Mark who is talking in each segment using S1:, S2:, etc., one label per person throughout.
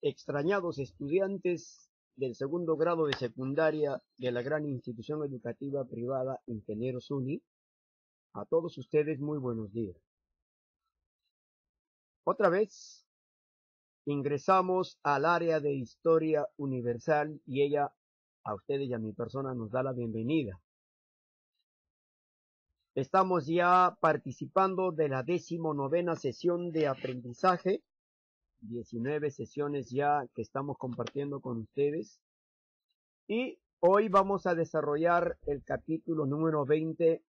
S1: Extrañados estudiantes del segundo grado de secundaria de la gran institución educativa privada Ingenieros Uni, a todos ustedes muy buenos días. Otra vez ingresamos al área de Historia Universal y ella, a ustedes y a mi persona, nos da la bienvenida. Estamos ya participando de la 19ª sesión de aprendizaje, 19 sesiones ya que estamos compartiendo con ustedes. Y hoy vamos a desarrollar el capítulo número 20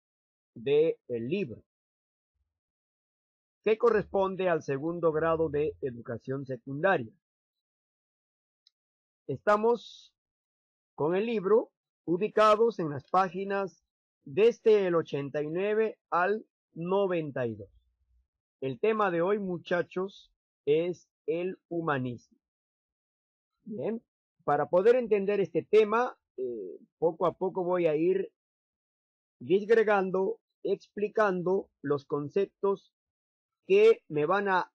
S1: del libro, que corresponde al segundo grado de educación secundaria. Estamos con el libro ubicados en las páginas desde el 89 al 92. El tema de hoy, muchachos, es el humanismo. Bien, para poder entender este tema, poco a poco voy a ir disgregando, explicando los conceptos que me van a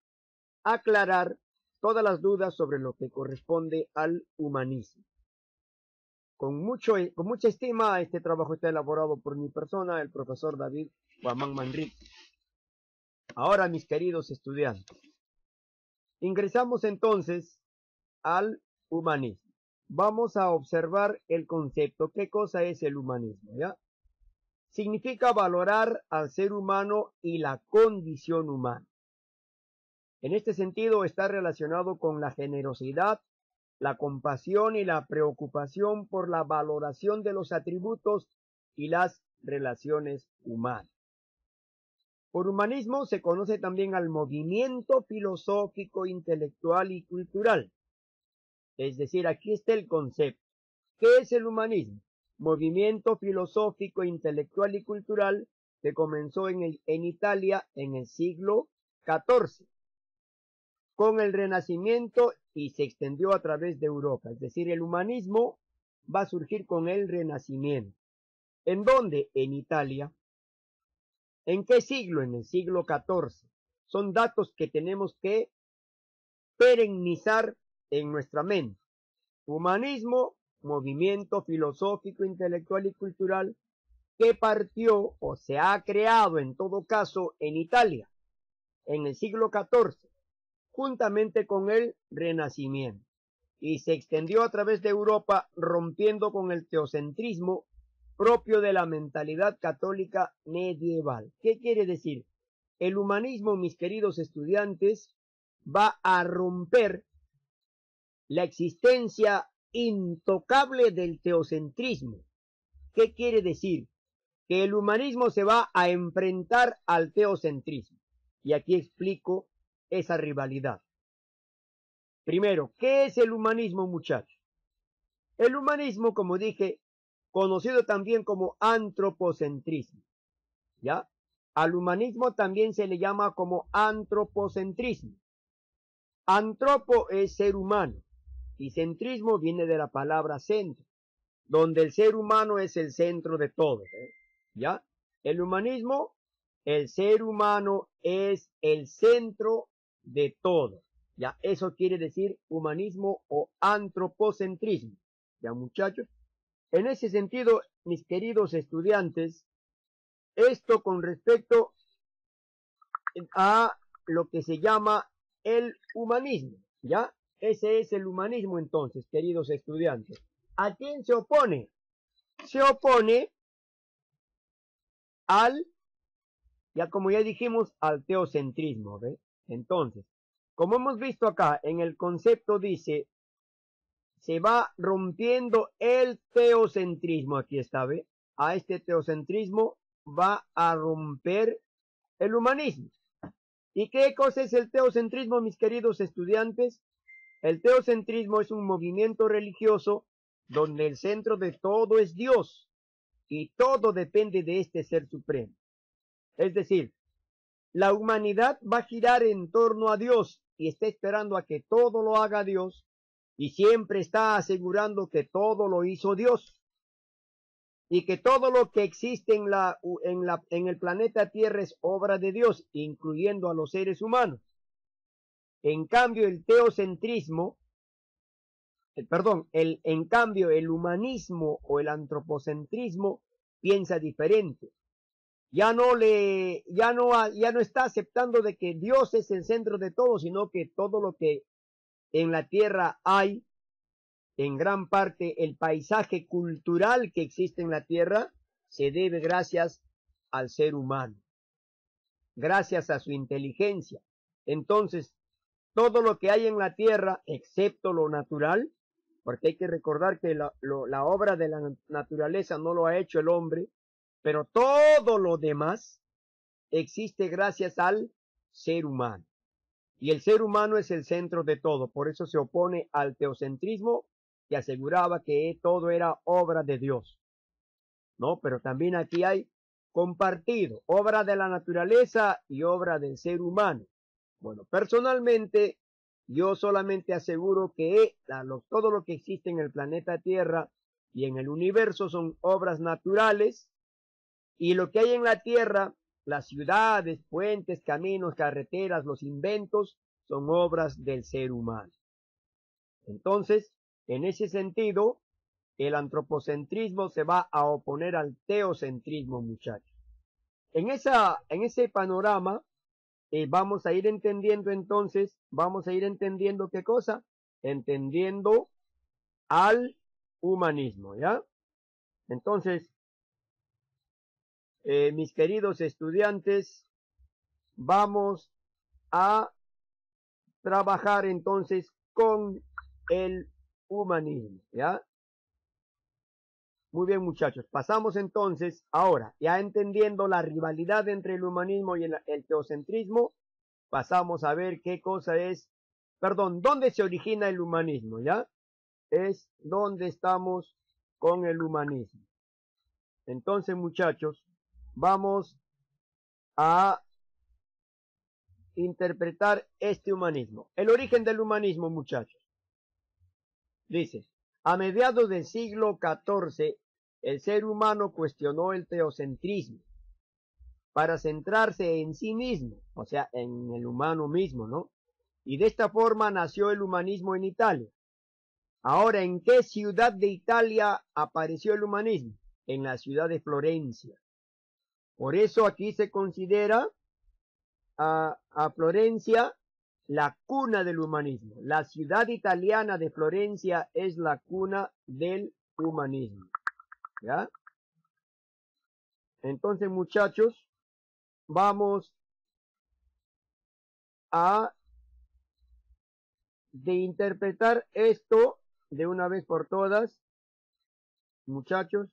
S1: aclarar todas las dudas sobre lo que corresponde al humanismo. Con mucha estima, este trabajo está elaborado por mi persona, el profesor David Guamán Manrique. Ahora, mis queridos estudiantes, ingresamos entonces al humanismo. Vamos a observar el concepto. ¿Qué cosa es el humanismo? ¿Ya? Significa valorar al ser humano y la condición humana. En este sentido está relacionado con la generosidad, la compasión y la preocupación por la valoración de los atributos y las relaciones humanas. Por humanismo se conoce también al movimiento filosófico, intelectual y cultural. Es decir, aquí está el concepto. ¿Qué es el humanismo? Movimiento filosófico, intelectual y cultural que comenzó en Italia en el siglo XIV, con el Renacimiento y se extendió a través de Europa. Es decir, el humanismo va a surgir con el Renacimiento. ¿En dónde? En Italia. ¿En qué siglo? En el siglo XIV. Son datos que tenemos que perennizar en nuestra mente. Humanismo, movimiento filosófico, intelectual y cultural que partió o se ha creado en todo caso en Italia en el siglo XIV, juntamente con el Renacimiento, y se extendió a través de Europa rompiendo con el teocentrismo propio de la mentalidad católica medieval. ¿Qué quiere decir? El humanismo, mis queridos estudiantes, va a romper la existencia intocable del teocentrismo. ¿Qué quiere decir? Que el humanismo se va a enfrentar al teocentrismo. Y aquí explico esa rivalidad. Primero, ¿qué es el humanismo, muchachos? El humanismo, como dije, conocido también como antropocentrismo. ¿Ya? Al humanismo también se le llama como antropocentrismo. Antropo es ser humano y centrismo viene de la palabra centro, donde el ser humano es el centro de todo. ¿Ya? El humanismo, el ser humano es el centro de todo. Ya, eso quiere decir humanismo o antropocentrismo. Ya, muchachos. En ese sentido, mis queridos estudiantes, esto con respecto a lo que se llama el humanismo. Ya, ese es el humanismo entonces, queridos estudiantes. ¿A quién se opone? Se opone al, ya como ya dijimos, al teocentrismo. ¿Ve? Entonces, como hemos visto acá, en el concepto dice, se va rompiendo el teocentrismo, aquí está, ¿ve? A este teocentrismo va a romper el humanismo. ¿Y qué cosa es el teocentrismo, mis queridos estudiantes? El teocentrismo es un movimiento religioso donde el centro de todo es Dios y todo depende de este ser supremo. Es decir, la humanidad va a girar en torno a Dios y está esperando a que todo lo haga Dios y siempre está asegurando que todo lo hizo Dios y que todo lo que existe en el planeta Tierra es obra de Dios, incluyendo a los seres humanos. En cambio, el teocentrismo en cambio, el humanismo o el antropocentrismo piensa diferente. Ya no está aceptando de que Dios es el centro de todo, sino que todo lo que en la tierra hay, en gran parte el paisaje cultural que existe en la tierra, se debe gracias al ser humano, gracias a su inteligencia. Entonces, todo lo que hay en la tierra, excepto lo natural, porque hay que recordar que la obra de la naturaleza no lo ha hecho el hombre, pero todo lo demás existe gracias al ser humano. Y el ser humano es el centro de todo. Por eso se opone al teocentrismo, que aseguraba que todo era obra de Dios. ¿No? Pero también aquí hay compartido, obra de la naturaleza y obra del ser humano. Bueno, personalmente, yo solamente aseguro que todo lo que existe en el planeta Tierra y en el universo son obras naturales, y lo que hay en la Tierra, las ciudades, puentes, caminos, carreteras, los inventos, son obras del ser humano. Entonces, en ese sentido, el antropocentrismo se va a oponer al teocentrismo, muchachos. En ese panorama, vamos a ir entendiendo entonces, ¿qué cosa? Entendiendo al humanismo, ¿ya? Entonces, mis queridos estudiantes, vamos a trabajar entonces con el humanismo, ¿ya? Muy bien, muchachos. Pasamos entonces, ahora, ya entendiendo la rivalidad entre el humanismo y el teocentrismo, pasamos a ver qué cosa es, dónde se origina el humanismo, ¿ya? Es donde estamos con el humanismo. Entonces, muchachos, vamos a interpretar este humanismo. El origen del humanismo, muchachos. Dice, a mediados del siglo XIV, el ser humano cuestionó el teocentrismo para centrarse en sí mismo, o sea, en el humano mismo, ¿no? Y de esta forma nació el humanismo en Italia. Ahora, ¿en qué ciudad de Italia apareció el humanismo? En la ciudad de Florencia. Por eso aquí se considera a Florencia la cuna del humanismo. La ciudad italiana de Florencia es la cuna del humanismo. ¿Ya? Entonces, muchachos, vamos a interpretar esto de una vez por todas, muchachos.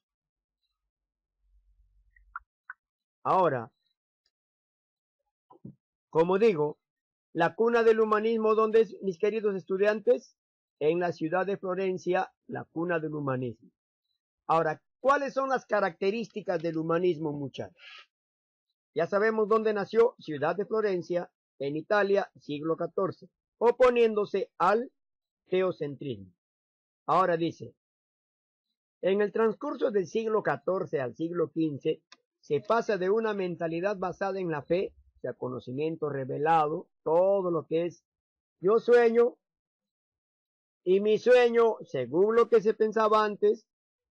S1: Ahora, como digo, la cuna del humanismo, ¿dónde es, mis queridos estudiantes? En la ciudad de Florencia, la cuna del humanismo. Ahora, ¿cuáles son las características del humanismo, muchachos? Ya sabemos dónde nació, ciudad de Florencia, en Italia, siglo XIV, oponiéndose al teocentrismo. Ahora dice, en el transcurso del siglo XIV al siglo XV, se pasa de una mentalidad basada en la fe, o sea, conocimiento revelado, todo lo que es, yo sueño, y mi sueño, según lo que se pensaba antes,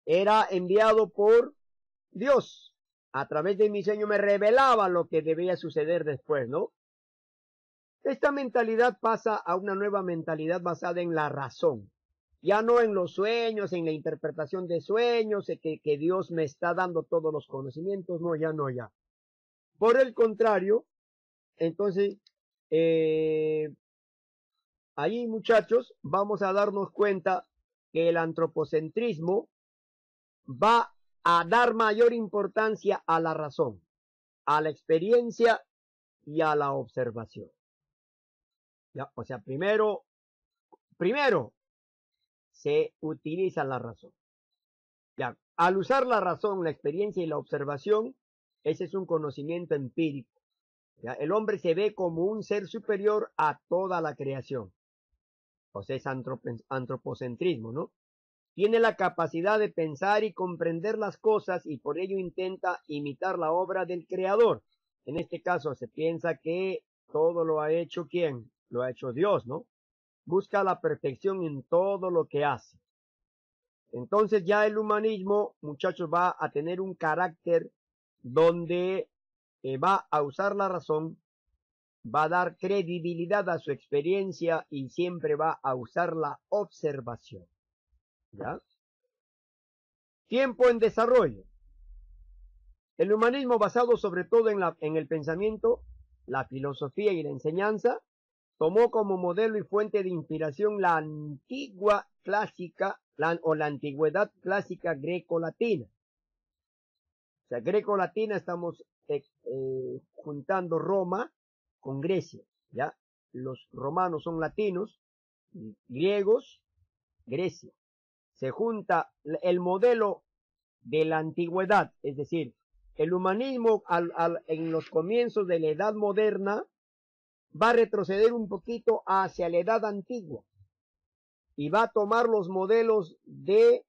S1: era enviado por Dios. A través de mi sueño me revelaba lo que debía suceder después, ¿no? Esta mentalidad pasa a una nueva mentalidad basada en la razón. Ya no en los sueños, en la interpretación de sueños, que Dios me está dando todos los conocimientos, no, ya. Por el contrario, entonces, ahí, muchachos, vamos a darnos cuenta que el antropocentrismo va a dar mayor importancia a la razón, a la experiencia y a la observación. ¿Ya? O sea, primero se utiliza la razón. Ya, al usar la razón, la experiencia y la observación, ese es un conocimiento empírico. ¿Ya? El hombre se ve como un ser superior a toda la creación. O sea, es antropocentrismo, ¿no? Tiene la capacidad de pensar y comprender las cosas y por ello intenta imitar la obra del creador. En este caso se piensa que todo lo ha hecho ¿quién? Lo ha hecho Dios, ¿no? busca la perfección en todo lo que hace. Entonces ya el humanismo, muchachos, va a tener un carácter donde va a usar la razón, va a dar credibilidad a su experiencia y siempre va a usar la observación. ¿Ya? Tiempo en desarrollo. El humanismo, basado sobre todo en el pensamiento, la filosofía y la enseñanza, tomó como modelo y fuente de inspiración la antigua clásica la antigüedad clásica greco-latina. O sea, greco-latina estamos juntando Roma con Grecia, ¿ya? Los romanos son latinos, griegos, Grecia. Se junta el modelo de la antigüedad, es decir, el humanismo en los comienzos de la edad moderna va a retroceder un poquito hacia la edad antigua y va a tomar los modelos de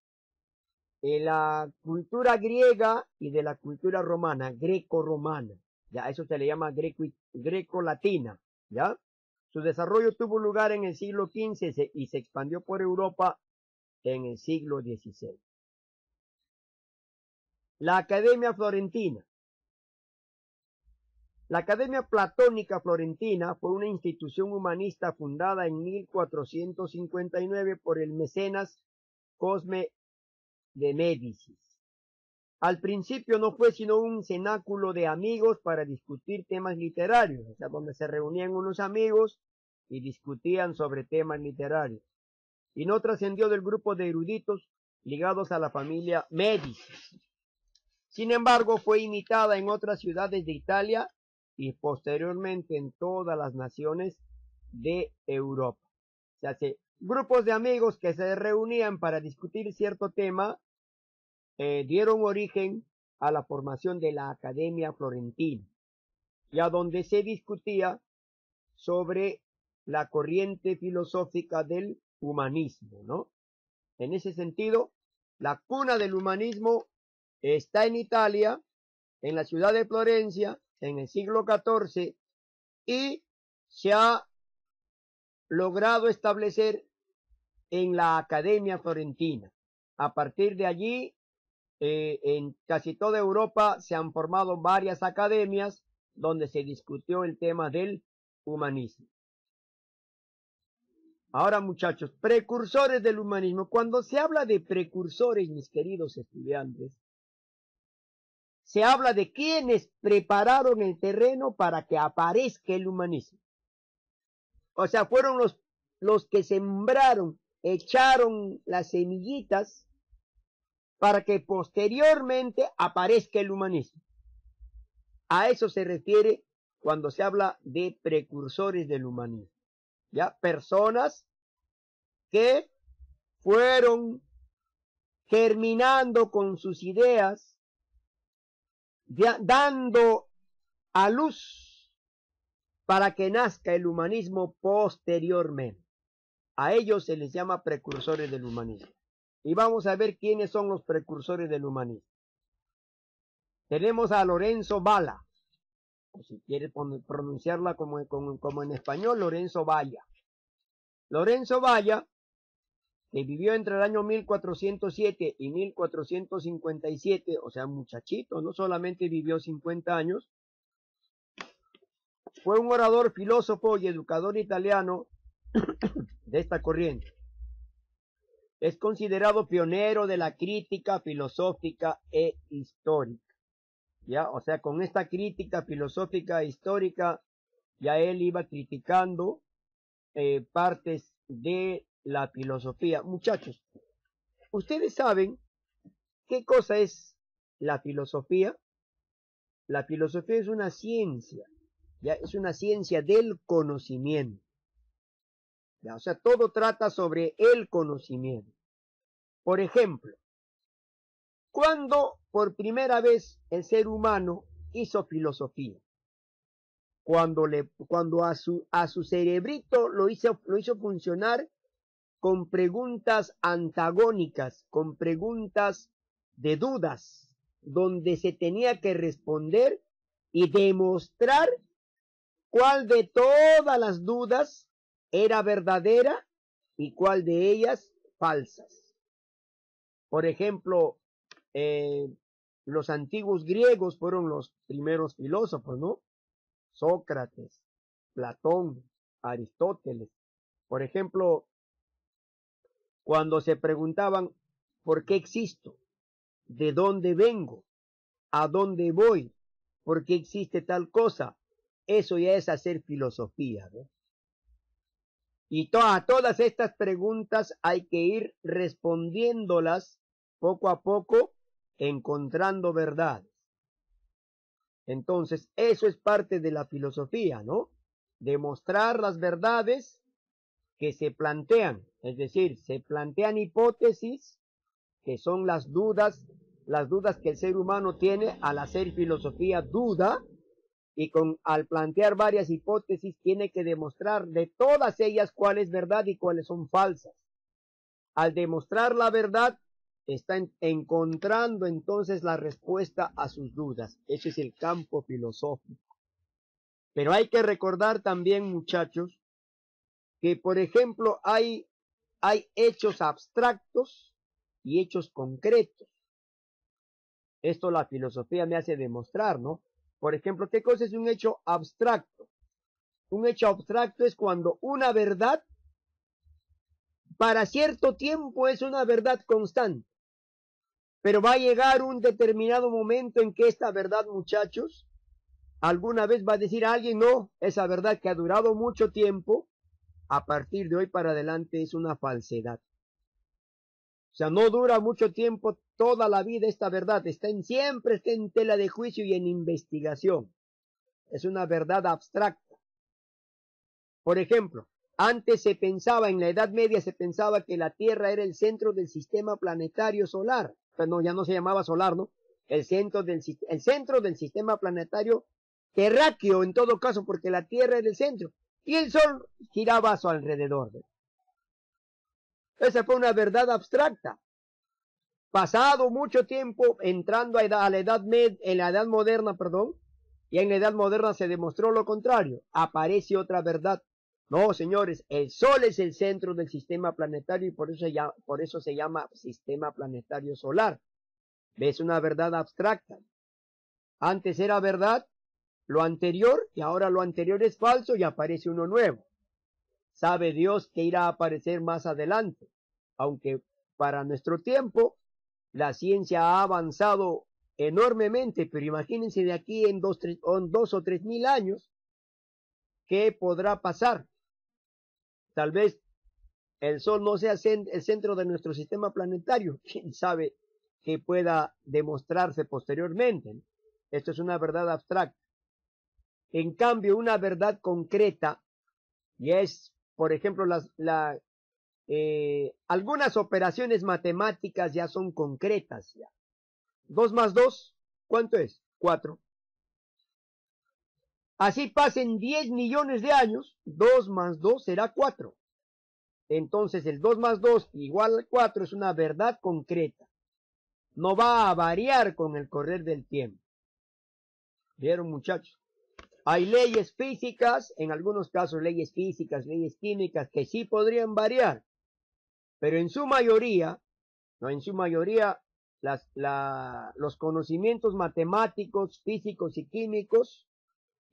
S1: la cultura griega y de la cultura romana, greco-romana. Ya, eso se le llama greco-latina, ¿ya? Su desarrollo tuvo lugar en el siglo XV y se expandió por Europa en el siglo XVI. La Academia Florentina. La Academia Platónica Florentina fue una institución humanista fundada en 1459 por el mecenas Cosme de Médicis. Al principio no fue sino un cenáculo de amigos para discutir temas literarios, o sea, donde se reunían unos amigos y discutían sobre temas literarios. Y no trascendió del grupo de eruditos ligados a la familia Médicis. Sin embargo, fue imitada en otras ciudades de Italia y posteriormente en todas las naciones de Europa. O sea, grupos de amigos que se reunían para discutir cierto tema dieron origen a la formación de la Academia Florentina, ya donde se discutía sobre la corriente filosófica del humanismo, ¿no? En ese sentido, la cuna del humanismo está en Italia, en la ciudad de Florencia, en el siglo XIV, y se ha logrado establecer en la Academia Florentina. A partir de allí, en casi toda Europa se han formado varias academias donde se discutió el tema del humanismo. Ahora, muchachos, precursores del humanismo. Cuando se habla de precursores, mis queridos estudiantes, se habla de quienes prepararon el terreno para que aparezca el humanismo. O sea, fueron los que sembraron, echaron las semillitas para que posteriormente aparezca el humanismo. A eso se refiere cuando se habla de precursores del humanismo. ¿Ya? Personas que fueron germinando con sus ideas, dando a luz para que nazca el humanismo posteriormente. A ellos se les llama precursores del humanismo. Y vamos a ver quiénes son los precursores del humanismo. Tenemos a Lorenzo Valla, o si quiere pronunciarla como en español, Lorenzo Valla. Lorenzo Valla, que vivió entre el año 1407 y 1457, o sea, muchachito, no solamente vivió 50 años, fue un orador, filósofo y educador italiano de esta corriente. Es considerado pionero de la crítica filosófica e histórica. ¿Ya? O sea, con esta crítica filosófica e histórica, ya él iba criticando partes de la filosofía. Muchachos, ¿ustedes saben qué cosa es la filosofía? La filosofía es una ciencia, ¿ya? Es una ciencia del conocimiento. ¿Ya? O sea, todo trata sobre el conocimiento. Por ejemplo, ¿cuándo por primera vez el ser humano hizo filosofía? Cuando a su cerebrito lo hizo funcionar con preguntas antagónicas, con preguntas de dudas, donde se tenía que responder y demostrar cuál de todas las dudas era verdadera y cuál de ellas falsas. Por ejemplo, los antiguos griegos fueron los primeros filósofos, ¿no? Sócrates, Platón, Aristóteles. Por ejemplo, cuando se preguntaban ¿por qué existo? ¿De dónde vengo? ¿A dónde voy? ¿Por qué existe tal cosa? Eso ya es hacer filosofía, ¿no? Y a todas estas preguntas hay que ir respondiéndolas poco a poco, encontrando verdades. Entonces, eso es parte de la filosofía, ¿no? Demostrar las verdades que se plantean, es decir, se plantean hipótesis que son las dudas que el ser humano tiene al hacer filosofía, duda, y al plantear varias hipótesis tiene que demostrar de todas ellas cuál es verdad y cuáles son falsas. Al demostrar la verdad, está encontrando entonces la respuesta a sus dudas. Ese es el campo filosófico. Pero hay que recordar también, muchachos, que por ejemplo hay hechos abstractos y hechos concretos. Esto la filosofía me hace demostrar, ¿no? Por ejemplo, ¿qué cosa es un hecho abstracto? Un hecho abstracto es cuando una verdad para cierto tiempo es una verdad constante, pero va a llegar un determinado momento en que esta verdad, muchachos, alguna vez va a decir a alguien, no, esa verdad que ha durado mucho tiempo, a partir de hoy para adelante es una falsedad. O sea, no dura mucho tiempo, toda la vida esta verdad, siempre está en tela de juicio y en investigación. Es una verdad abstracta. Por ejemplo, antes se pensaba, en la Edad Media se pensaba que la Tierra era el centro del sistema planetario solar. Pero no, ya no se llamaba solar, ¿no? El centro del sistema planetario terráqueo, en todo caso, porque la Tierra era el centro. Y el Sol giraba a su alrededor. Esa fue una verdad abstracta. Pasado mucho tiempo, entrando en la edad moderna, y en la edad moderna se demostró lo contrario. Aparece otra verdad. No, señores, el Sol es el centro del sistema planetario y por eso se llama sistema planetario solar. Es una verdad abstracta. Antes era verdad lo anterior y ahora lo anterior es falso y aparece uno nuevo. Sabe Dios que irá a aparecer más adelante, aunque para nuestro tiempo la ciencia ha avanzado enormemente, pero imagínense de aquí en 2 o 3 mil años, ¿qué podrá pasar? Tal vez el Sol no sea el centro de nuestro sistema planetario, quién sabe que pueda demostrarse posteriormente. Esto es una verdad abstracta. En cambio, una verdad concreta, y es, por ejemplo, algunas operaciones matemáticas ya son concretas. Ya. 2 más 2, ¿cuánto es? 4. Así pasen 10 millones de años, 2 más 2 será 4. Entonces el 2 más 2 igual a 4 es una verdad concreta. No va a variar con el correr del tiempo. ¿Vieron, muchachos? Hay leyes físicas, en algunos casos leyes físicas, leyes químicas, que sí podrían variar. Pero en su mayoría, no, en su mayoría, los conocimientos matemáticos, físicos y químicos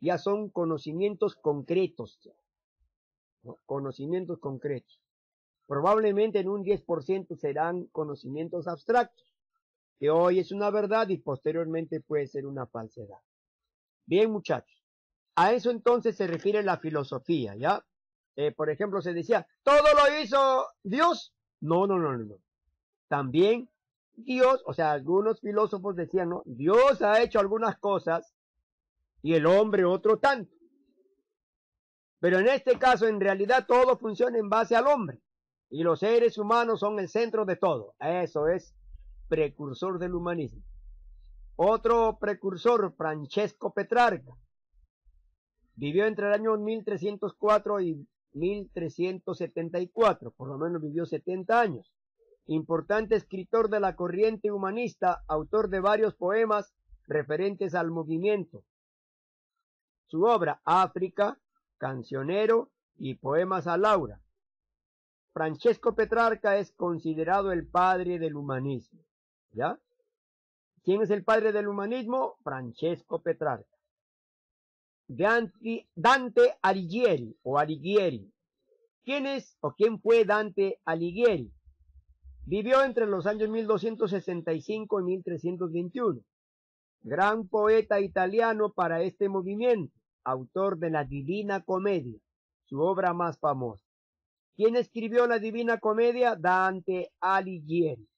S1: ya son conocimientos concretos. ¿No? Conocimientos concretos. Probablemente en un 10% serán conocimientos abstractos, que hoy es una verdad y posteriormente puede ser una falsedad. Bien, muchachos, a eso entonces se refiere la filosofía, ¿ya? Por ejemplo, se decía, ¿todo lo hizo Dios? No. También Dios, o sea, algunos filósofos decían, no, Dios ha hecho algunas cosas y el hombre otro tanto. Pero en este caso, en realidad, todo funciona en base al hombre. Y los seres humanos son el centro de todo. Eso es precursor del humanismo. Otro precursor, Francesco Petrarca, vivió entre el año 1304 y 1374, por lo menos vivió 70 años. Importante escritor de la corriente humanista, autor de varios poemas referentes al movimiento. Su obra, África, Cancionero y Poemas a Laura. Francesco Petrarca es considerado el padre del humanismo, ¿ya? ¿Quién es el padre del humanismo? Francesco Petrarca. Dante Alighieri o Alighieri. ¿Quién es o quién fue Dante Alighieri? Vivió entre los años 1265 y 1321. Gran poeta italiano para este movimiento, autor de la Divina Comedia, su obra más famosa. ¿Quién escribió la Divina Comedia? Dante Alighieri.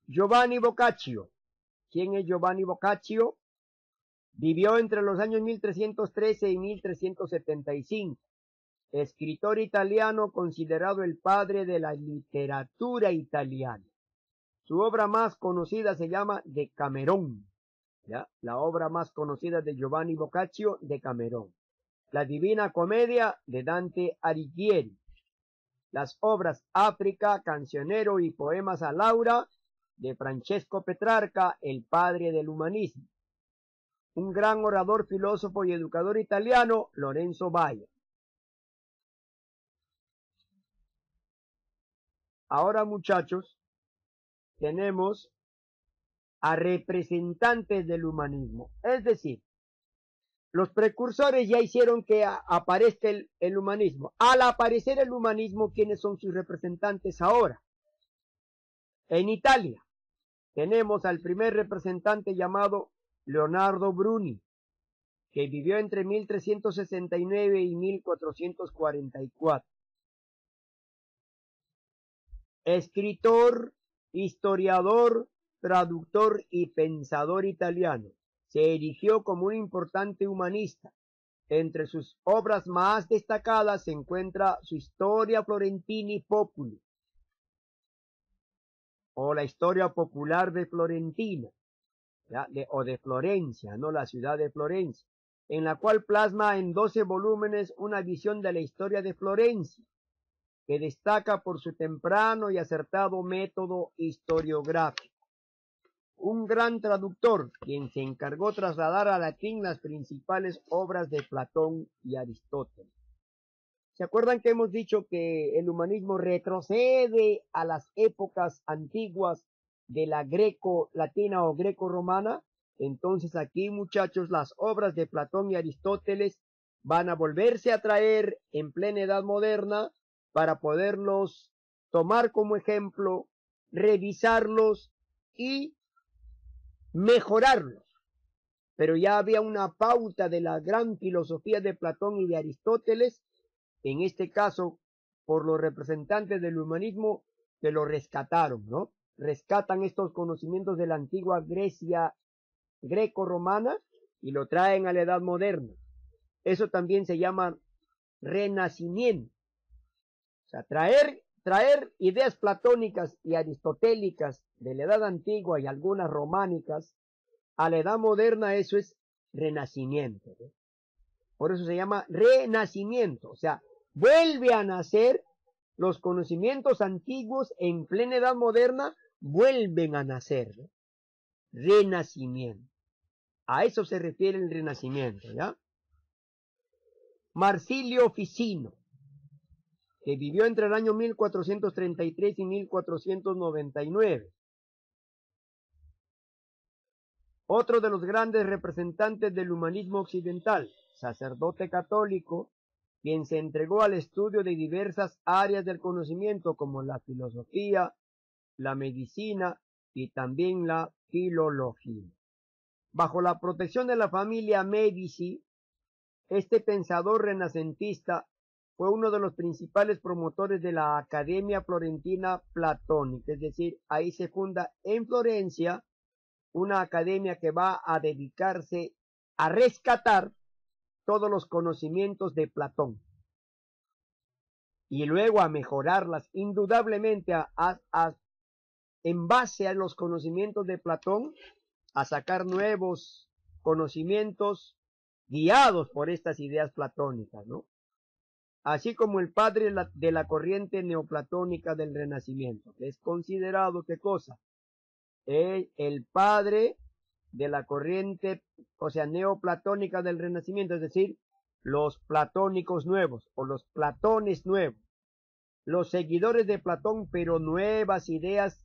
S1: Giovanni Boccaccio. ¿Quién es Giovanni Boccaccio? Vivió entre los años 1313 y 1375. Escritor italiano considerado el padre de la literatura italiana. Su obra más conocida se llama Decamerón, ¿ya? La obra más conocida de Giovanni Boccaccio, Decamerón. La Divina Comedia de Dante Alighieri. Las obras África, Cancionero y Poemas a Laura de Francesco Petrarca, el padre del humanismo. Un gran orador, filósofo y educador italiano, Lorenzo Valla. Ahora, muchachos, tenemos a representantes del humanismo. Es decir, los precursores ya hicieron que aparezca el humanismo. Al aparecer el humanismo, ¿quiénes son sus representantes ahora? En Italia tenemos al primer representante llamado Leonardo Bruni, que vivió entre 1369 y 1444. Escritor, historiador, traductor y pensador italiano. Se erigió como un importante humanista. Entre sus obras más destacadas se encuentra su Historia Florentini Populi, o la historia popular de Florentina, o de Florencia, no la ciudad de Florencia, en la cual plasma en 12 volúmenes una visión de la historia de Florencia, que destaca por su temprano y acertado método historiográfico. Un gran traductor, quien se encargó de trasladar al latín las principales obras de Platón y Aristóteles. ¿Se acuerdan que hemos dicho que el humanismo retrocede a las épocas antiguas de la greco-latina o greco-romana? Entonces aquí, muchachos, las obras de Platón y Aristóteles van a volverse a traer en plena edad moderna para poderlos tomar como ejemplo, revisarlos y mejorarlos. Pero ya había una pauta de la gran filosofía de Platón y de Aristóteles, en este caso por los representantes del humanismo que lo rescataron, ¿no? Rescatan estos conocimientos de la antigua Grecia greco-romana y lo traen a la edad moderna. Eso también se llama renacimiento. O sea, traer ideas platónicas y aristotélicas de la edad antigua y algunas románicas a la edad moderna, eso es renacimiento, ¿no? Por eso se llama renacimiento. O sea, vuelve a nacer los conocimientos antiguos en plena edad moderna, vuelven a nacer, ¿no? Renacimiento. A eso se refiere el renacimiento, ¿ya? Marsilio Ficino, que vivió entre el año 1433 y 1499. Otro de los grandes representantes del humanismo occidental, sacerdote católico, quien se entregó al estudio de diversas áreas del conocimiento como la filosofía, la medicina y también la filología. Bajo la protección de la familia Medici, este pensador renacentista fue uno de los principales promotores de la Academia Florentina Platónica, es decir, ahí se funda en Florencia una academia que va a dedicarse a rescatar todos los conocimientos de Platón y luego a mejorarlas indudablemente en base a los conocimientos de Platón, a sacar nuevos conocimientos guiados por estas ideas platónicas, ¿no? Así como el padre de la corriente neoplatónica del Renacimiento, que es considerado, ¿qué cosa? El padre de la corriente, o sea, neoplatónica del Renacimiento, es decir, los platónicos nuevos o los platones nuevos, los seguidores de Platón, pero nuevas ideas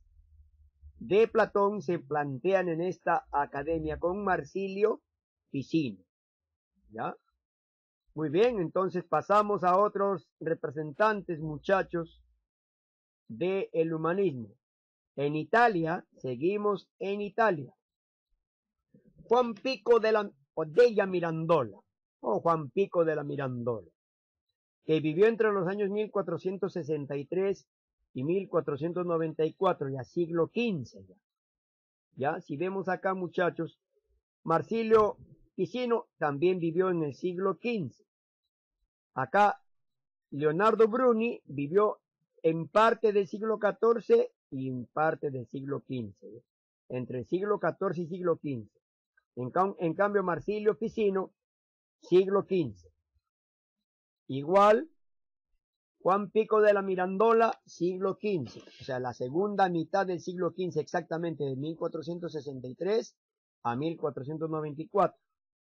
S1: de Platón se plantean en esta academia con Marsilio Ficino. ¿Ya? Muy bien, entonces pasamos a otros representantes, muchachos, del humanismo. En Italia, seguimos en Italia. Juan Pico della Mirandola, o Juan Pico de la Mirandola, que vivió entre los años 1463 y 1494, ya siglo XV. Ya, si vemos acá, muchachos, Marsilio Ficino también vivió en el siglo XV. Acá, Leonardo Bruni vivió en parte del siglo XIV y en parte del siglo XV, entre el siglo XIV y siglo XV. En cambio, Marsilio Ficino, siglo XV. Igual, Juan Pico de la Mirandola, siglo XV. O sea, la segunda mitad del siglo XV, exactamente de 1463 a 1494.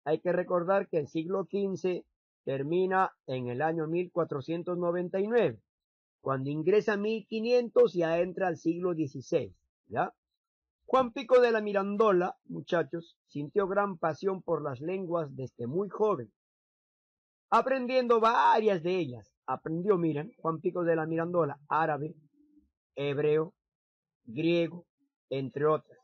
S1: Hay que recordar que el siglo XV termina en el año 1499. Cuando ingresa 1500 ya entra al siglo XVI. ¿Ya? Juan Pico de la Mirandola, muchachos, sintió gran pasión por las lenguas desde muy joven, aprendiendo varias de ellas. Aprendió, miren, Juan Pico de la Mirandola, árabe, hebreo, griego, entre otras,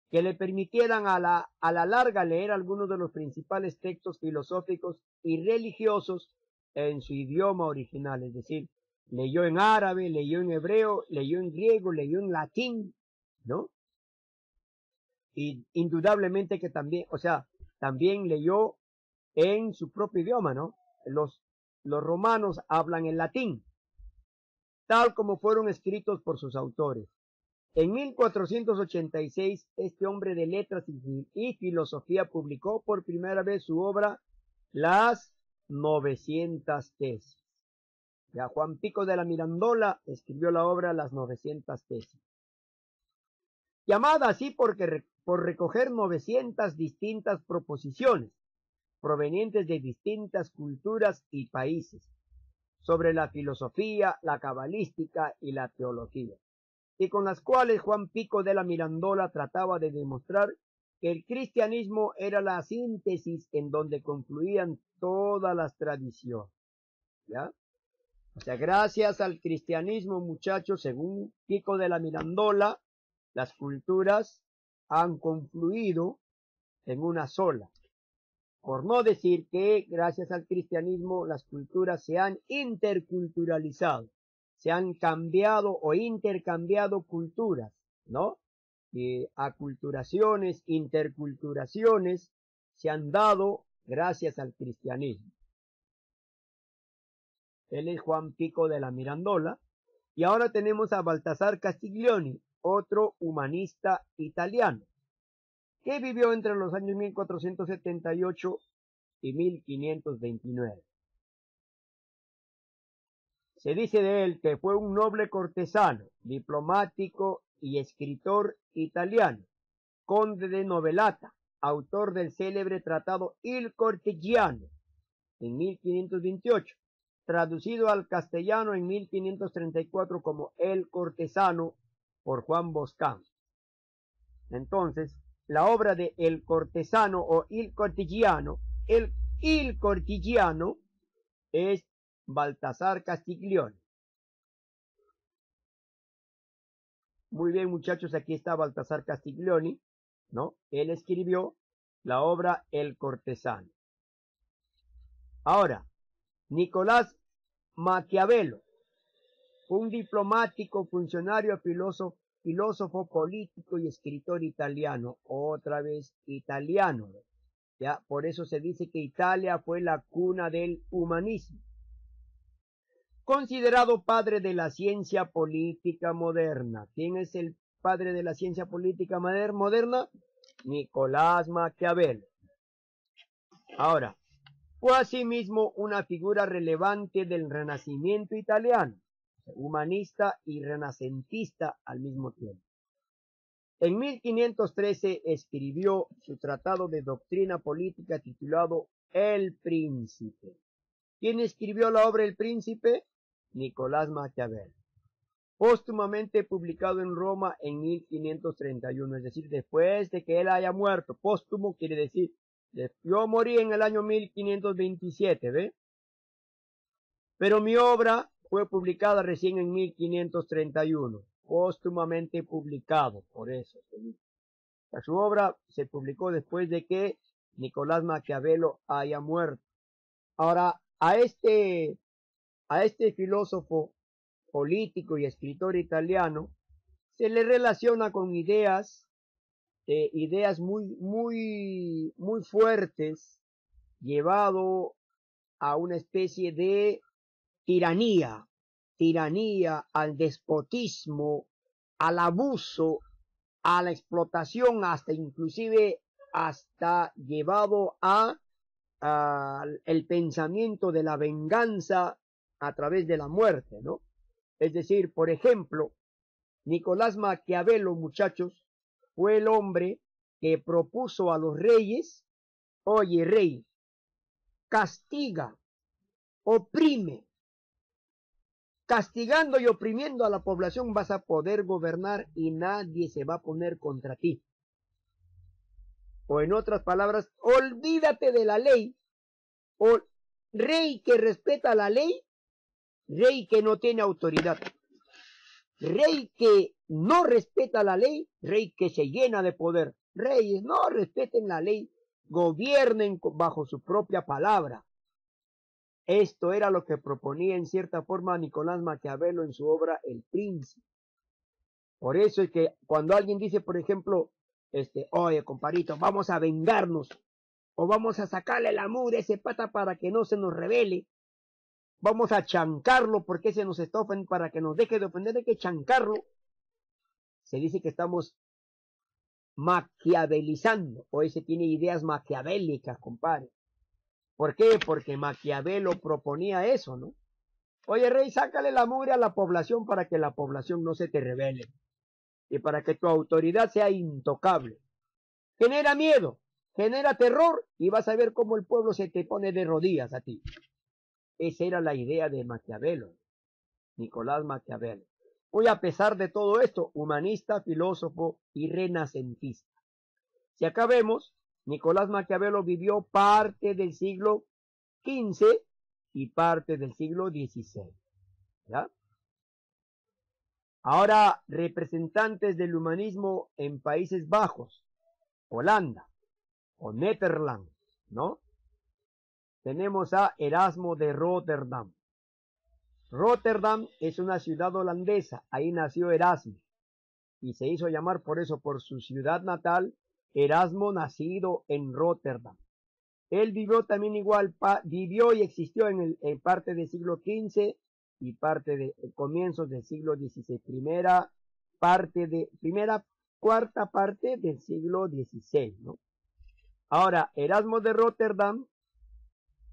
S1: que le permitieran a la larga leer algunos de los principales textos filosóficos y religiosos en su idioma original, es decir, leyó en árabe, leyó en hebreo, leyó en griego, leyó en latín, ¿no? Y indudablemente que también, o sea, también leyó en su propio idioma, ¿no? Los romanos hablan en latín, tal como fueron escritos por sus autores. En 1486, este hombre de letras y filosofía publicó por primera vez su obra Las 900 tesis. Ya Juan Pico de la Mirandola escribió la obra Las 900 tesis, llamada así por recoger 900 distintas proposiciones provenientes de distintas culturas y países sobre la filosofía, la cabalística y la teología, y con las cuales Juan Pico de la Mirandola trataba de demostrar que el cristianismo era la síntesis en donde confluían todas las tradiciones. ¿Ya? O sea, gracias al cristianismo, muchachos, según Pico de la Mirandola, las culturas han confluido en una sola. Por no decir que gracias al cristianismo las culturas se han interculturalizado, se han cambiado o intercambiado culturas, ¿no? Aculturaciones, interculturaciones se han dado gracias al cristianismo. Él es Juan Pico de la Mirandola. Y ahora tenemos a Baltasar Castiglioni, otro humanista italiano, que vivió entre los años 1478 y 1529. Se dice de él que fue un noble cortesano, diplomático y escritor italiano, conde de Novelata, autor del célebre tratado Il Cortegiano en 1528, traducido al castellano en 1534 como El Cortesano por Juan Boscán. Entonces, la obra de El Cortesano o Il Cortegiano, Il Cortegiano es Baltasar Castiglioni. Muy bien, muchachos, aquí está Baltasar Castiglioni, ¿no? Él escribió la obra El Cortesano. Ahora, Nicolás Maquiavelo, un diplomático, funcionario, filósofo político y escritor italiano, otra vez italiano. ¿Ya? Por eso se dice que Italia fue la cuna del humanismo. Considerado padre de la ciencia política moderna. ¿Quién es el padre de la ciencia política moderna? Nicolás Maquiavelo. Ahora, fue asimismo una figura relevante del Renacimiento italiano, humanista y renacentista al mismo tiempo. En 1513 escribió su tratado de doctrina política titulado El Príncipe. ¿Quién escribió la obra El Príncipe? Nicolás Maquiavelo. Póstumamente publicado en Roma en 1531, es decir, después de que él haya muerto. Póstumo quiere decir, yo morí en el año 1527, ¿ve? Pero mi obra fue publicada recién en 1531, póstumamente publicado, por eso. Su obra se publicó después de que Nicolás Maquiavelo haya muerto. Ahora, a este filósofo político y escritor italiano se le relaciona con ideas muy fuertes, llevado a una especie de tiranía, al despotismo, al abuso, a la explotación, hasta llevado a el pensamiento de la venganza a través de la muerte, ¿no? Es decir, por ejemplo, Nicolás Maquiavelo, muchachos, fue el hombre que propuso a los reyes: oye, rey, castiga, oprime. Castigando y oprimiendo a la población vas a poder gobernar y nadie se va a poner contra ti. O en otras palabras, olvídate de la ley. O rey que respeta la ley, rey que no tiene autoridad. Rey que no respeta la ley, rey que se llena de poder. Reyes, no respeten la ley, gobiernen bajo su propia palabra. Esto era lo que proponía en cierta forma Nicolás Maquiavelo en su obra El Príncipe. Por eso es que cuando alguien dice, por ejemplo, oye, compadrito, vamos a vengarnos, o vamos a sacarle la mugre a ese pata para que no se nos revele, vamos a chancarlo porque se nos está ofendiendo, para que nos deje de ofender hay que chancarlo. Se dice que estamos maquiavelizando, o ese tiene ideas maquiavélicas, compadre. ¿Por qué? Porque Maquiavelo proponía eso, ¿no? Oye, rey, sácale la mugre a la población para que la población no se te rebele y para que tu autoridad sea intocable. Genera miedo, genera terror y vas a ver cómo el pueblo se te pone de rodillas a ti. Esa era la idea de Maquiavelo, Nicolás Maquiavelo. Hoy, a pesar de todo esto, humanista, filósofo y renacentista. Si acá vemos, Nicolás Maquiavelo vivió parte del siglo XV y parte del siglo XVI. ¿Ya? Ahora, representantes del humanismo en Países Bajos, Holanda o Netherlands, ¿no? Tenemos a Erasmo de Rotterdam. Rotterdam es una ciudad holandesa, ahí nació Erasmo y se hizo llamar por eso, por su ciudad natal, Erasmo nacido en Rotterdam. Él vivió también igual, vivió y existió en parte del siglo XV y parte de comienzos del siglo XVI, cuarta parte del siglo XVI, ¿no? Ahora, Erasmo de Rotterdam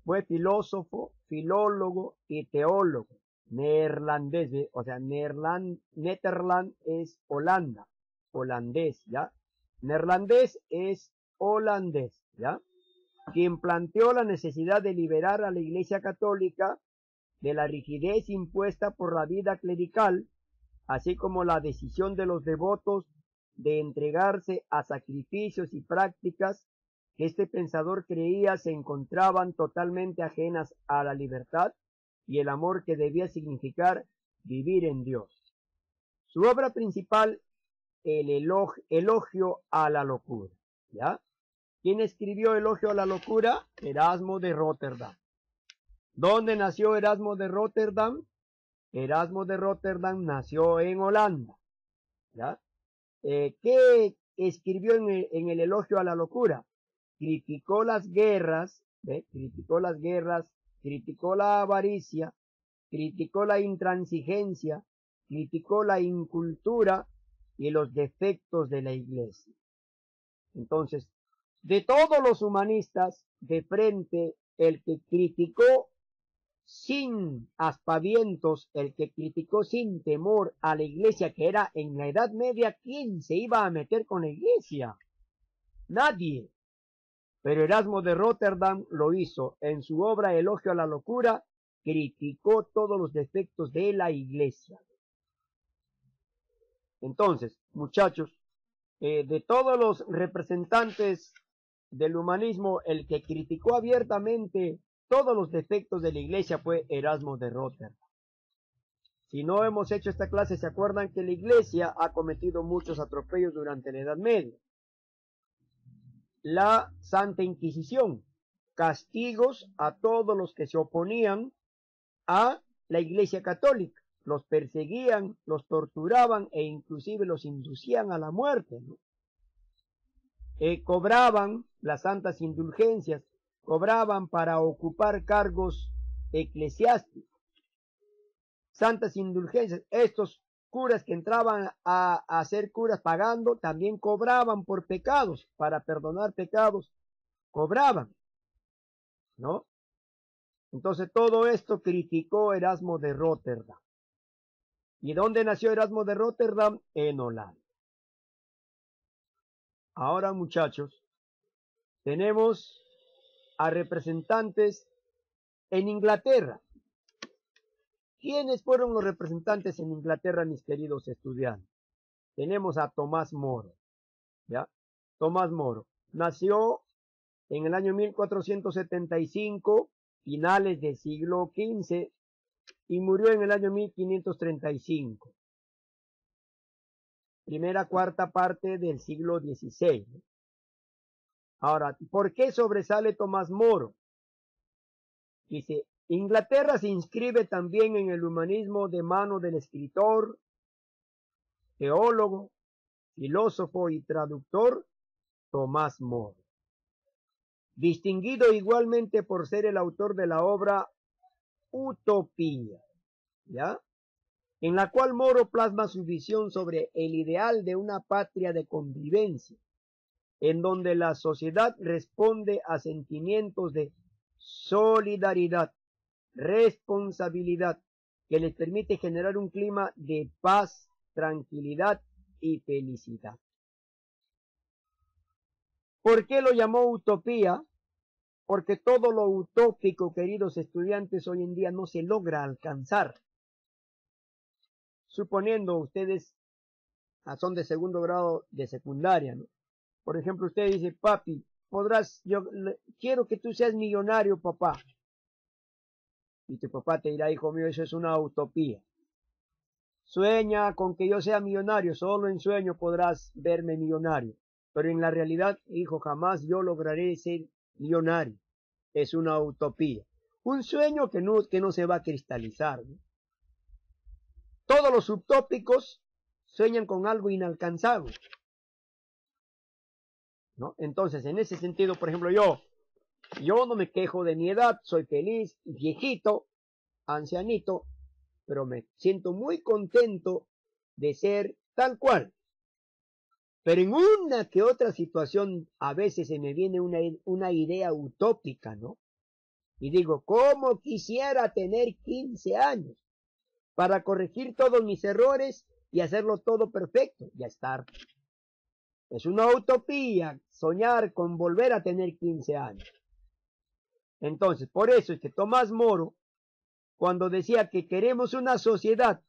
S1: fue filósofo, filólogo y teólogo neerlandés, o sea, Netherland es Holanda, holandés, ¿ya? Neerlandés es holandés, ¿ya? Quien planteó la necesidad de liberar a la Iglesia Católica de la rigidez impuesta por la vida clerical, así como la decisión de los devotos de entregarse a sacrificios y prácticas que este pensador creía se encontraban totalmente ajenas a la libertad y el amor que debía significar vivir en Dios. Su obra principal, el elogio a la locura, ¿ya? ¿Quién escribió Elogio a la locura? Erasmo de Rotterdam. ¿Dónde nació Erasmo de Rotterdam? Erasmo de Rotterdam nació en Holanda, ¿ya? ¿Qué escribió en el Elogio a la locura? Criticó las guerras, ¿ve? Criticó las guerras, criticó la avaricia, criticó la intransigencia, criticó la incultura y los defectos de la iglesia. Entonces, de todos los humanistas, de frente, el que criticó sin aspavientos, el que criticó sin temor a la iglesia, que era en la Edad Media, ¿quién se iba a meter con la iglesia? Nadie. Pero Erasmo de Rotterdam lo hizo. En su obra Elogio a la locura, criticó todos los defectos de la iglesia. Entonces, muchachos, de todos los representantes del humanismo, el que criticó abiertamente todos los defectos de la iglesia fue Erasmo de Rotterdam. Si no hemos hecho esta clase, ¿se acuerdan que la iglesia ha cometido muchos atropellos durante la Edad Media? La Santa Inquisición, castigos a todos los que se oponían a la Iglesia Católica, los perseguían, los torturaban e inclusive los inducían a la muerte, ¿no? Cobraban las santas indulgencias, cobraban para ocupar cargos eclesiásticos, santas indulgencias. Estos curas que entraban a ser curas pagando, también cobraban por pecados, para perdonar pecados, cobraban, ¿no? Entonces todo esto criticó Erasmo de Rotterdam. ¿Y dónde nació Erasmo de Rotterdam? En Holanda. Ahora, muchachos, tenemos a representantes en Inglaterra. ¿Quiénes fueron los representantes en Inglaterra, mis queridos estudiantes? Tenemos a Tomás Moro, ¿ya? Tomás Moro nació en el año 1475, finales del siglo XV, y murió en el año 1535. Primera cuarta parte del siglo XVI. Ahora, ¿por qué sobresale Tomás Moro? Dice, Inglaterra se inscribe también en el humanismo de mano del escritor, teólogo, filósofo y traductor Tomás Moro, distinguido igualmente por ser el autor de la obra Utopía, ¿ya? En la cual Moro plasma su visión sobre el ideal de una patria de convivencia, en donde la sociedad responde a sentimientos de solidaridad, responsabilidad, que les permite generar un clima de paz, tranquilidad y felicidad. ¿Por qué lo llamó utopía? Porque todo lo utópico, queridos estudiantes, hoy en día no se logra alcanzar. Suponiendo ustedes son de segundo grado de secundaria, ¿no? Por ejemplo, usted dice, papi, quiero que tú seas millonario, papá. Y tu papá te dirá, hijo mío, eso es una utopía. Sueña con que yo sea millonario, solo en sueño podrás verme millonario. Pero en la realidad, hijo, jamás yo lograré ser millonario. Es una utopía. Un sueño que no se va a cristalizar, ¿no? Todos los utópicos sueñan con algo inalcanzable, ¿no? Entonces, en ese sentido, por ejemplo, yo no me quejo de mi edad, soy feliz, viejito, ancianito, pero me siento muy contento de ser tal cual. Pero en una que otra situación a veces se me viene una idea utópica, ¿no? Y digo, ¿cómo quisiera tener 15 años para corregir todos mis errores y hacerlo todo perfecto? Ya estar. Es una utopía soñar con volver a tener 15 años. Entonces, por eso es que Tomás Moro, cuando decía que queremos una sociedad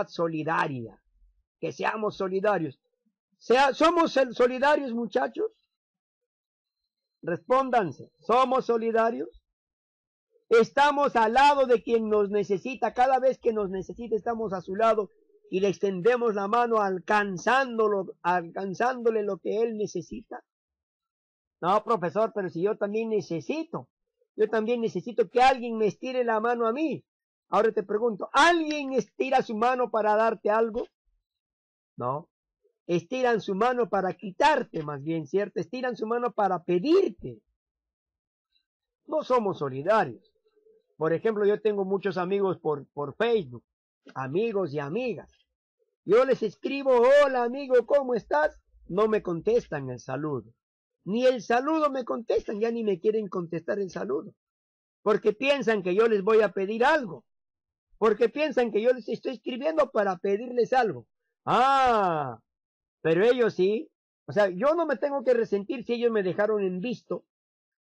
S1: solidaria, que seamos solidarios. ¿Somos solidarios, muchachos? Respóndanse, ¿somos solidarios? Estamos al lado de quien nos necesita, cada vez que nos necesita estamos a su lado y le extendemos la mano alcanzándole lo que él necesita. No, profesor, pero si yo también necesito que alguien me estire la mano a mí. Ahora te pregunto, ¿alguien estira su mano para darte algo? No. Estiran su mano para quitarte, más bien, ¿cierto? Estiran su mano para pedirte. No somos solidarios. Por ejemplo, yo tengo muchos amigos por Facebook, amigos y amigas. Yo les escribo, hola amigo, ¿cómo estás? No me contestan el saludo. Ni el saludo me contestan, ya ni me quieren contestar el saludo. Porque piensan que yo les voy a pedir algo. Porque piensan que yo les estoy escribiendo para pedirles algo. Ah, pero ellos sí, O sea, yo no me tengo que resentir si ellos me dejaron en visto.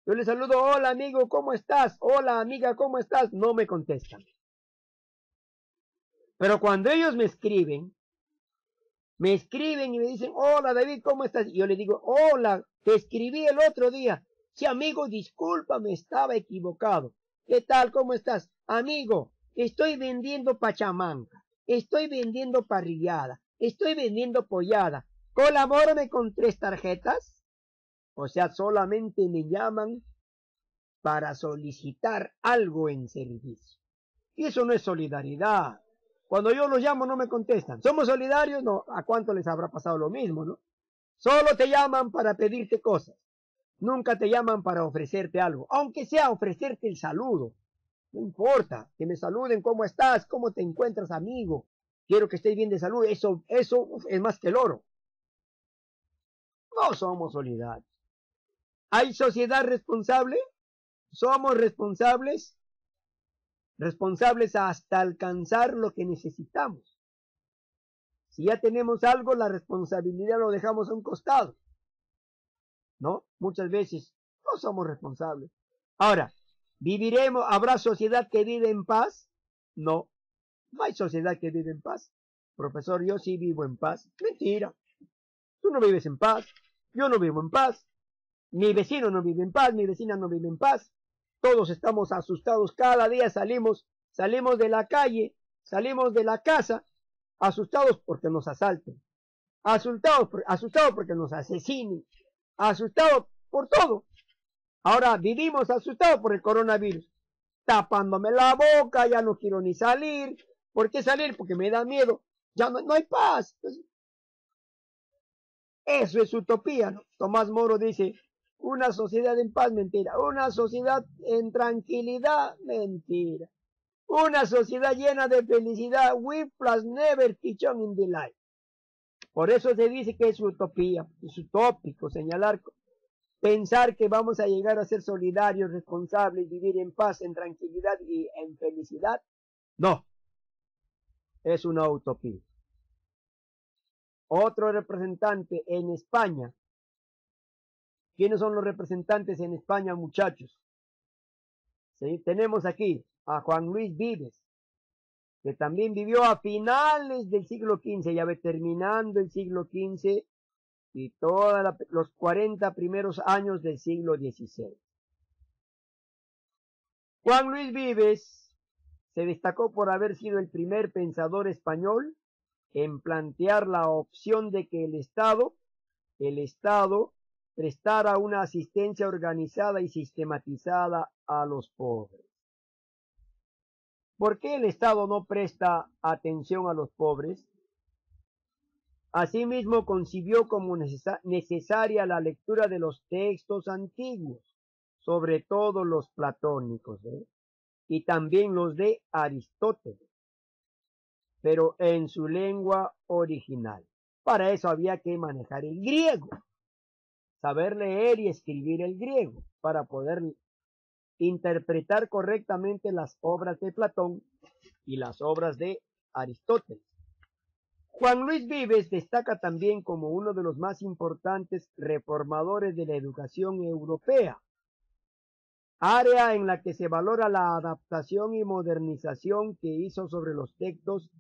S1: Yo les saludo, hola amigo, ¿cómo estás? Hola amiga, ¿cómo estás? No me contestan. Pero cuando ellos me escriben y me dicen, hola David, ¿cómo estás? Y yo les digo, hola, te escribí el otro día. Sí, amigo, discúlpame, estaba equivocado. ¿Qué tal? ¿Cómo estás? Amigo, estoy vendiendo pachamanca, estoy vendiendo parrillada, estoy vendiendo pollada. Colabórame con 3 tarjetas. O sea, solamente me llaman para solicitar algo en servicio. Y eso no es solidaridad. Cuando yo los llamo no me contestan. ¿Somos solidarios? No. ¿A cuánto les habrá pasado lo mismo, no? Solo te llaman para pedirte cosas. Nunca te llaman para ofrecerte algo. Aunque sea ofrecerte el saludo. No importa. Que me saluden. ¿Cómo estás? ¿Cómo te encuentras, amigo? Quiero que estés bien de salud. Eso es más que el oro. No somos solidarios. ¿Hay sociedad responsable? ¿Somos responsables? Responsables hasta alcanzar lo que necesitamos. Si ya tenemos algo, la responsabilidad lo dejamos a un costado, ¿no? Muchas veces no somos responsables. Ahora, ¿viviremos? ¿Habrá sociedad que vive en paz? No, no hay sociedad que vive en paz. Profesor, yo sí vivo en paz. Mentira. Tú no vives en paz. Yo no vivo en paz. Mi vecino no vive en paz. Mi vecina no vive en paz. Todos estamos asustados. Cada día salimos de la calle, salimos de la casa, asustados porque nos asalten, asustados porque nos asesinen, asustados por todo. Ahora vivimos asustados por el coronavirus, tapándome la boca, ya no quiero ni salir. ¿Por qué salir? Porque me da miedo. Ya no hay paz. Eso es utopía, ¿no? Tomás Moro dice, una sociedad en paz, mentira. Una sociedad en tranquilidad, mentira. Una sociedad llena de felicidad, we plus never teach on in the life. Por eso se dice que es utopía, es utópico señalar, pensar que vamos a llegar a ser solidarios, responsables, vivir en paz, en tranquilidad y en felicidad. No, es una utopía. Otro representante en España. ¿Quiénes son los representantes en España, muchachos? ¿Sí? Tenemos aquí a Juan Luis Vives, que también vivió a finales del siglo XV, ya ve, terminando el siglo XV y todos los 40 primeros años del siglo XVI. Juan Luis Vives se destacó por haber sido el primer pensador español en plantear la opción de que el Estado prestara una asistencia organizada y sistematizada a los pobres. ¿Por qué el Estado no presta atención a los pobres? Asimismo, concibió como necesaria la lectura de los textos antiguos, sobre todo los platónicos, y también los de Aristóteles, pero en su lengua original. Para eso había que manejar el griego, saber leer y escribir el griego, para poder interpretar correctamente las obras de Platón y las obras de Aristóteles. Juan Luis Vives destaca también como uno de los más importantes reformadores de la educación europea, área en la que se valora la adaptación y modernización que hizo sobre los textos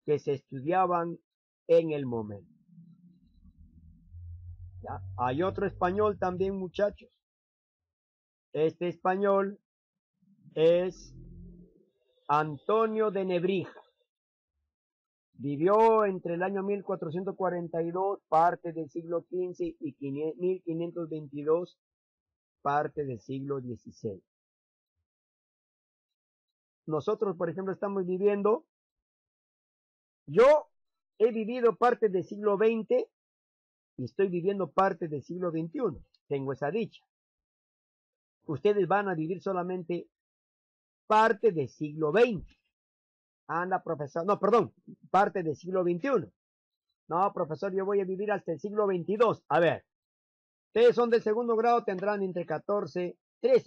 S1: que se estudiaban en el momento. ¿Ya? Hay otro español también, muchachos. Este español es Antonio de Nebrija. Vivió entre el año 1442, parte del siglo XV, y 1522, parte del siglo XVI. Nosotros, por ejemplo, estamos viviendo, yo he vivido parte del siglo XX y estoy viviendo parte del siglo XXI. Tengo esa dicha. Ustedes van a vivir solamente parte del siglo XX. Anda, profesor, no, perdón, parte del siglo XXI. No, profesor, yo voy a vivir hasta el siglo XXII. A ver, ustedes son del segundo grado, tendrán entre 13,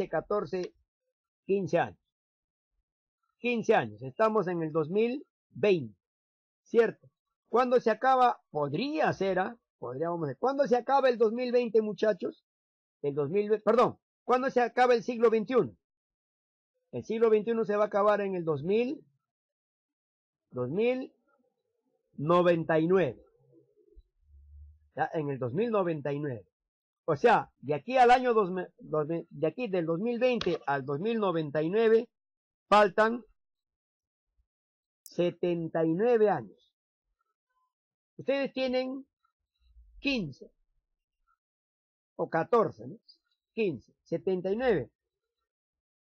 S1: 14, 15 años. 15 años, estamos en el 2020, ¿cierto? ¿Cuándo se acaba? Podría ser, podríamos decir. ¿Cuándo se acaba el 2020, muchachos? Perdón, ¿cuándo se acaba el siglo XXI? El siglo XXI se va a acabar en el 2099. ¿Ya? En el 2099. O sea, de aquí al año de aquí del 2020 al 2099 faltan 79 años. Ustedes tienen 15 o 14, ¿no? 15, 79.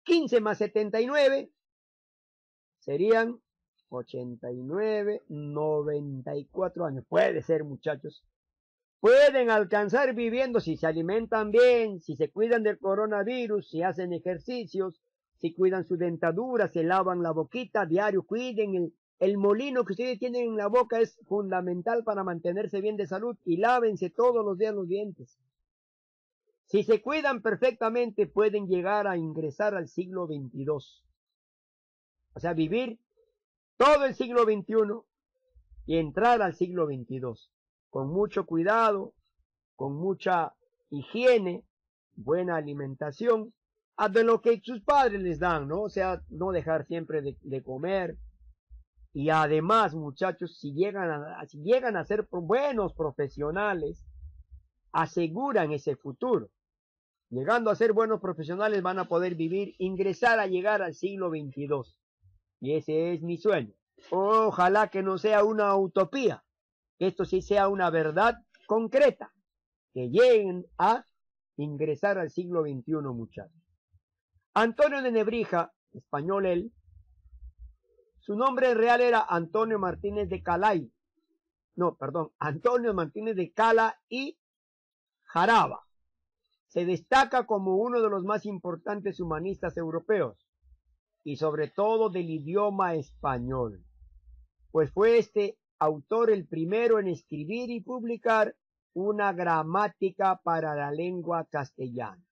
S1: 15 más 79 serían 89, 94 años. Puede ser, muchachos. Pueden alcanzar viviendo si se alimentan bien, si se cuidan del coronavirus, si hacen ejercicios, si cuidan su dentadura, se lavan la boquita diario, cuiden el molino que ustedes tienen en la boca es fundamental para mantenerse bien de salud y lávense todos los días los dientes. Si se cuidan perfectamente pueden llegar a ingresar al siglo XXII. O sea, vivir todo el siglo XXI y entrar al siglo XXII. Con mucho cuidado, con mucha higiene, buena alimentación, de lo que sus padres les dan, ¿no? O sea, no dejar siempre de comer. Y además, muchachos, si llegan a ser buenos profesionales, aseguran ese futuro. Llegando a ser buenos profesionales van a poder vivir, ingresar a llegar al siglo XXII. Y ese es mi sueño. Ojalá que no sea una utopía, que esto sí sea una verdad concreta, que lleguen a ingresar al siglo XXI, muchachos. Antonio de Nebrija, español él, su nombre real era Antonio Martínez de Calay. No, perdón, Antonio Martínez de Cala y Jaraba. Se destaca como uno de los más importantes humanistas europeos y sobre todo del idioma español, pues fue este autor el primero en escribir y publicar una gramática para la lengua castellana.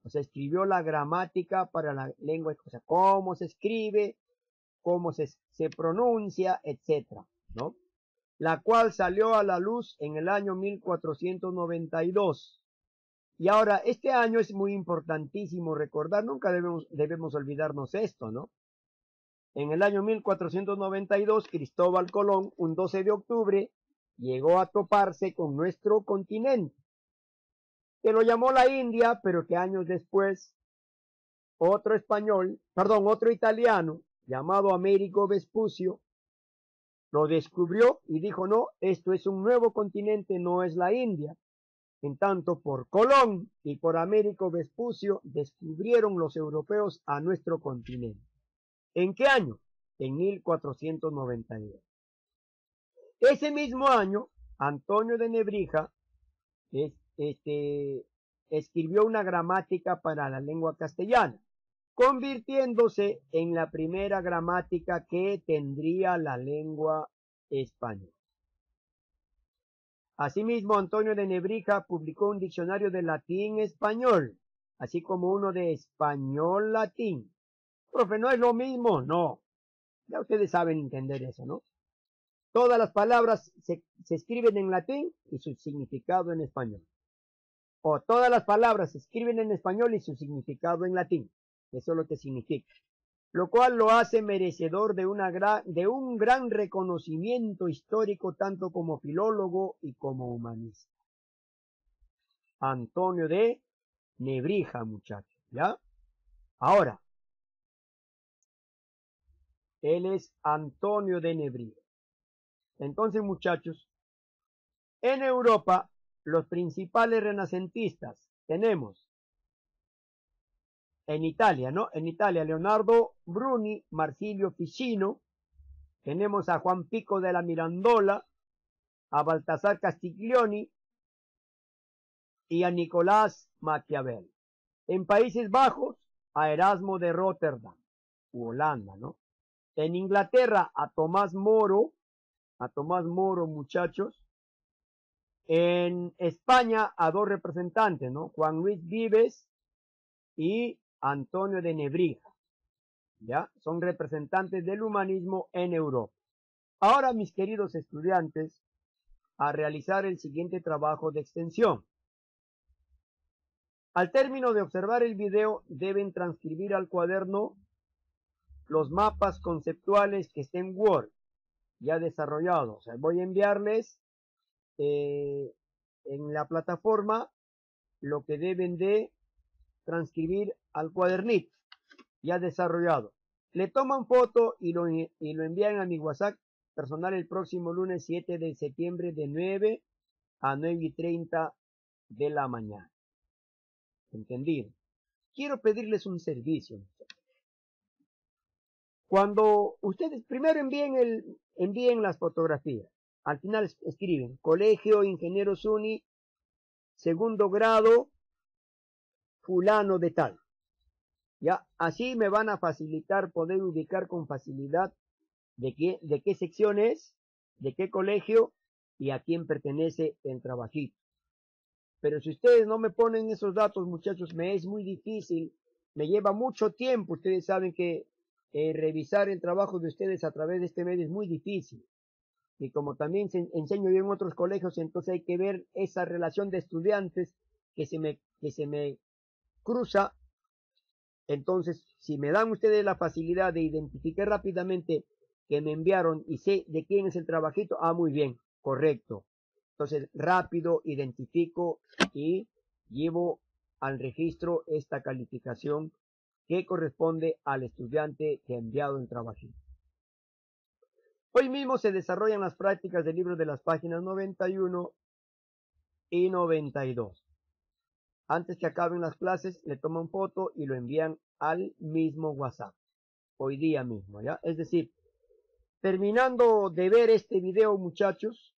S1: O sea, escribió la gramática para la lengua, o sea, cómo se escribe, cómo se pronuncia, etcétera, ¿no? La cual salió a la luz en el año 1492. Y ahora, este año es muy importantísimo recordar, nunca debemos olvidarnos esto, ¿no? En el año 1492, Cristóbal Colón, un 12 de octubre, llegó a toparse con nuestro continente, que lo llamó la India, pero que años después, otro italiano, llamado Américo Vespucio, lo descubrió y dijo, no, esto es un nuevo continente, no es la India. En tanto, por Colón y por Américo Vespucio descubrieron los europeos a nuestro continente. ¿En qué año? En 1492. Ese mismo año, Antonio de Nebrija escribió una gramática para la lengua castellana, convirtiéndose en la primera gramática que tendría la lengua española. Asimismo, Antonio de Nebrija publicó un diccionario de latín-español, así como uno de español-latín. Profe, ¿no es lo mismo? No. Ya ustedes saben entender eso, ¿no? Todas las palabras se escriben en latín y su significado en español. O todas las palabras se escriben en español y su significado en latín. Eso es lo que significa. Lo cual lo hace merecedor de un gran reconocimiento histórico tanto como filólogo y como humanista. Antonio de Nebrija, muchachos, ¿ya? Ahora, él es Antonio de Nebrija. Entonces, muchachos, en Europa, los principales renacentistas tenemos en Italia, ¿no? En Italia, Leonardo Bruni, Marsilio Ficino, tenemos a Juan Pico de la Mirandola, a Baltasar Castiglioni y a Nicolás Maquiavel. En Países Bajos, a Erasmo de Rotterdam, Holanda, ¿no? En Inglaterra, a Tomás Moro, muchachos. En España, a dos representantes, ¿no? Juan Luis Vives y Antonio de Nebrija, ¿ya? Son representantes del humanismo en Europa. Ahora, mis queridos estudiantes, a realizar el siguiente trabajo de extensión. Al término de observar el video, deben transcribir al cuaderno los mapas conceptuales que estén en Word ya desarrollados. O sea, voy a enviarles en la plataforma lo que deben de transcribir al cuadernito ya desarrollado. Le toman foto y lo envían a mi WhatsApp personal el próximo lunes 7 de septiembre de 9 a 9:30 de la mañana. ¿Entendido? Quiero pedirles un servicio. Cuando ustedes primero envíen las fotografías, al final escriben Colegio Ingeniero Zuni, segundo grado, fulano de tal. Ya, así me van a facilitar poder ubicar con facilidad de qué sección es, de qué colegio y a quién pertenece el trabajito. Pero si ustedes no me ponen esos datos, muchachos, me es muy difícil, me lleva mucho tiempo. Ustedes saben que revisar el trabajo de ustedes a través de este medio es muy difícil. Y como también enseño yo en otros colegios, entonces hay que ver esa relación de estudiantes que se me cruza. Entonces, si me dan ustedes la facilidad de identificar rápidamente que me enviaron y sé de quién es el trabajito, muy bien, correcto. Entonces, rápido identifico y llevo al registro esta calificación que corresponde al estudiante que ha enviado el trabajito. Hoy mismo se desarrollan las prácticas del libro de las páginas 91 y 92. Antes que acaben las clases, le toman foto y lo envían al mismo WhatsApp. Hoy día mismo, ¿ya? Es decir, terminando de ver este video, muchachos,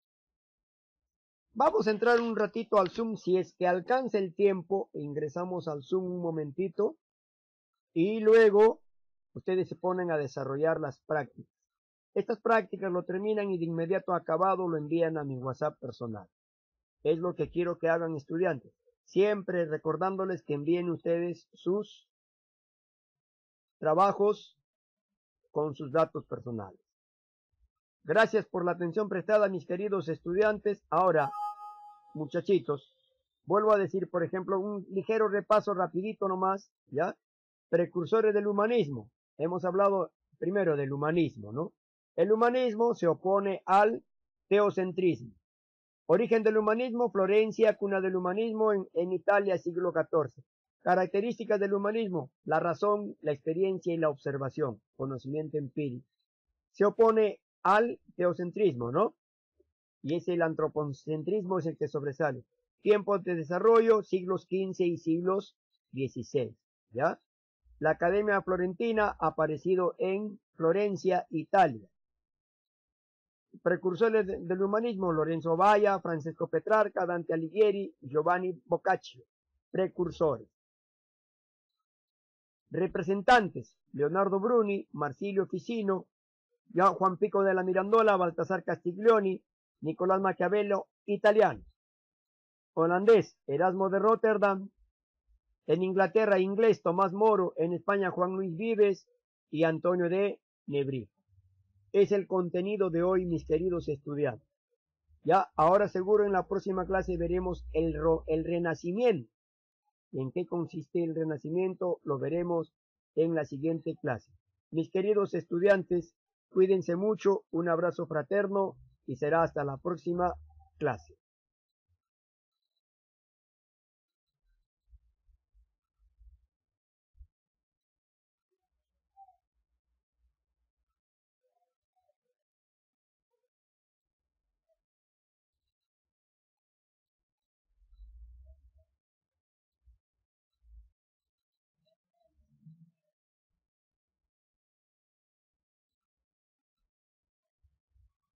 S1: vamos a entrar un ratito al Zoom, si es que alcanza el tiempo, ingresamos al Zoom un momentito y luego ustedes se ponen a desarrollar las prácticas. Estas prácticas lo terminan y de inmediato acabado lo envían a mi WhatsApp personal. Es lo que quiero que hagan estudiantes. Siempre recordándoles que envíen ustedes sus trabajos con sus datos personales. Gracias por la atención prestada, mis queridos estudiantes. Ahora, muchachitos, vuelvo a decir, por ejemplo, un ligero repaso rapidito nomás, ¿ya? Precursores del humanismo. Hemos hablado primero del humanismo, ¿no? El humanismo se opone al teocentrismo. Origen del humanismo, Florencia, cuna del humanismo en Italia, siglo XIV. Características del humanismo, la razón, la experiencia y la observación, conocimiento empírico. Se opone al teocentrismo, ¿no? Y es el antropocentrismo es el que sobresale. Tiempos de desarrollo, siglos XV y siglos XVI, ¿ya? La Academia Florentina ha aparecido en Florencia, Italia. Precursores del humanismo, Lorenzo Valla, Francesco Petrarca, Dante Alighieri, Giovanni Boccaccio. Precursores. Representantes, Leonardo Bruni, Marsilio Ficino, Juan Pico de la Mirandola, Baltasar Castiglioni, Nicolás Maquiavelo, italiano. Holandés, Erasmo de Rotterdam. En Inglaterra, inglés, Tomás Moro. En España, Juan Luis Vives y Antonio de Nebrija. Es el contenido de hoy, mis queridos estudiantes. Ya, ahora seguro en la próxima clase veremos el renacimiento. ¿En qué consiste el renacimiento? Lo veremos en la siguiente clase. Mis queridos estudiantes, cuídense mucho, un abrazo fraterno y será hasta la próxima clase.